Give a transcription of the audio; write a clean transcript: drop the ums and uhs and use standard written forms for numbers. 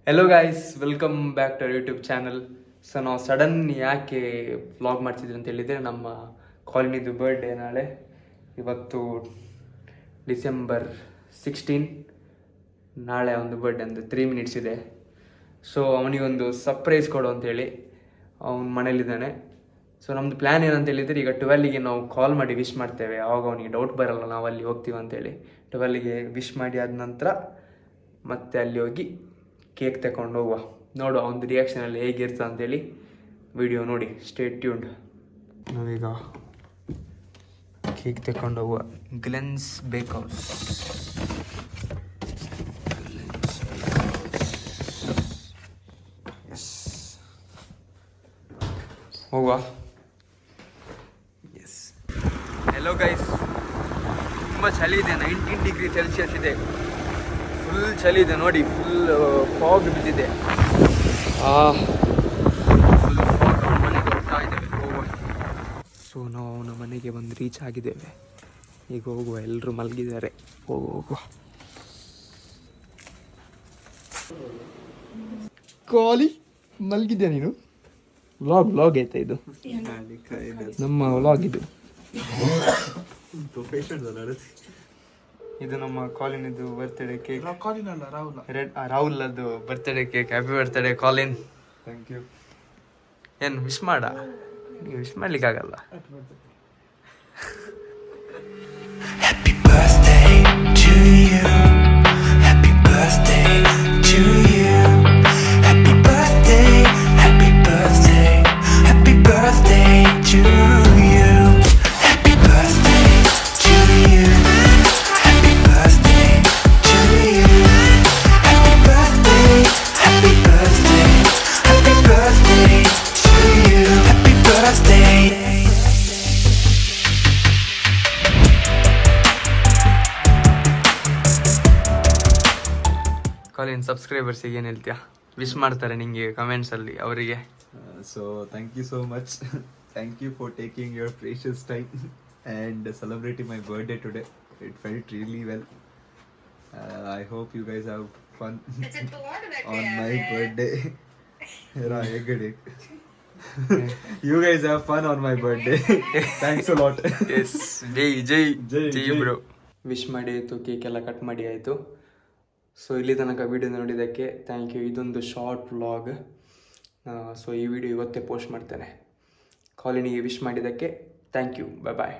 Hello guys, welcome back to YouTube channel. So ನಾವು sudden ಯಾಕೆ vlog ಮಾಡ್ತಿದ್ವಿ ಅಂತ ಹೇಳಿದರೆ, ನಮ್ಮ ಕಾಲನಿದು ಬರ್ಡೇ ನಾಳೆ. ಇವತ್ತು ಡಿಸೆಂಬರ್ 16, ನಾಳೆ ಒಂದು ಬರ್ಡೇ ಅಂದರೆ 3 ಮಿನಿಟ್ಸ್ ಇದೆ. ಸೊ ಅವನಿಗೊಂದು ಸರ್ಪ್ರೈಸ್ ಕೊಡು ಅಂತೇಳಿ ಅವನ ಮನೇಲಿದ್ದಾನೆ. ಸೊ ನಮ್ಮದು ಪ್ಲ್ಯಾನ್ ಏನಂತ ಹೇಳಿದರೆ, ಈಗ 12ಗೆ ನಾವು ಕಾಲ್ ಮಾಡಿ ವಿಶ್ ಮಾಡ್ತೇವೆ. ಆವಾಗ ಅವನಿಗೆ ಡೌಟ್ ಬರಲ್ಲ ನಾವು ಅಲ್ಲಿ ಹೋಗ್ತೀವಿ ಅಂತೇಳಿ. 12ಗೆ ವಿಶ್ ಮಾಡಿ ಆದ ನಂತರ ಮತ್ತೆ ಅಲ್ಲಿ ಹೋಗಿ ಕೇಕ್ ತಗೊಂಡು ಹೋಗುವ. ನೋಡುವ ಒಂದು ರಿಯಾಕ್ಷನಲ್ಲಿ ಹೇಗಿರ್ತದೆ ಅಂತೇಳಿ. ವಿಡಿಯೋ ನೋಡಿ, ಸ್ಟೇ ಟ್ಯೂನ್ಡ್. ನಾವೀಗ ಕೇಕ್ ತಗೊಂಡು ಹೋಗುವ. ಗ್ಲೆನ್ಸ್ ಬೇಕ್ ಹೌಸ್. ಎಸ್, ಹೋಗುವ. ಎಸ್. ಹೆಲೋ ಗೈಸ್, ತುಂಬ ಚಳಿ ಇದೆ. 19 ಡಿಗ್ರಿ ಸೆಲ್ಸಿಯಸ್ ಇದೆ. ಫುಲ್ ಚಳಿ ಇದೆ ನೋಡಿ. ಫುಲ್ ಫಾಗ್ ಬಿದ್ದಿದೆ. Full fog. ಮನೆಗೆ ಹೋಗ್ತಾ ಇದ್ದೇವೆ, ಹೋಗುವ. ಸೊ ನಾವು ಅವನ ಮನೆಗೆ ಬಂದು ರೀಚ್ ಆಗಿದ್ದೇವೆ. ಈಗ ಹೋಗುವ. ಎಲ್ಲರೂ ಮಲಗಿದ್ದಾರೆ. ಹೋಗುವ. ಕಾಲಿ ಮಲಗಿದ್ಯಾ ನೀನು? ವ್ಲಾಗ್ ಆಯ್ತಾ ಇದು? ನಮ್ಮ ವ್ಲಾಗ್ ಇದು. ಇದು ನಮ್ಮ ಕಾಲಿನಿದು ಬರ್ತ್ಡೇ ಕೇಕ್. ರಾಹುಲ್ ಅದು birthday cake. Happy birthday Colin. Thank you. ಏನು ವಿಶ್ ಮಾಡ? ನೀವು ವಿಶ್ ಮಾಡ್ಲಿಕ್ಕಾಗಲ್ಲ. Happy birthday to you, happy birthday to you, happy birthday, happy birthday, happy birthday to you, happy birthday to you, happy birthday to you, happy birthday, happy birthday, happy birthday to you, happy birthday. Colin ಸಬ್ಸ್ಕ್ರೈಬರ್ಸಿಗೆ ಏನು ಹೇಳ್ತೀಯಾ? Wish ಮಾಡ್ತಾರೆ ನಿಂಗೆ ಕಮೆಂಟ್ಸಲ್ಲಿ ಅವರಿಗೆ. So thank you so much. Thank you for taking your precious time and celebrating my birthday today. It felt really well. I hope you guys have fun on my birthday. You guys have fun on my birthday. Thanks a lot. Yes, Jai bro. Wish ಮಾಡಿ ಆಯಿತು, cake ಎಲ್ಲ cut ಮಾಡಿ ಆಯಿತು. So ಇಲ್ಲಿ ತನಕ video ನೋಡಿದ್ದಕ್ಕೆ thank you. ಇದೊಂದು short vlog. So ಈ ವಿಡಿಯೋ ಇವತ್ತೇ ಪೋಸ್ಟ್ ಮಾಡ್ತೇನೆ. ಕಾಲಿನಿಗೆ ವಿಶ್ ಮಾಡಿದ್ದಕ್ಕೆ ಥ್ಯಾಂಕ್ ಯು. Bye bye.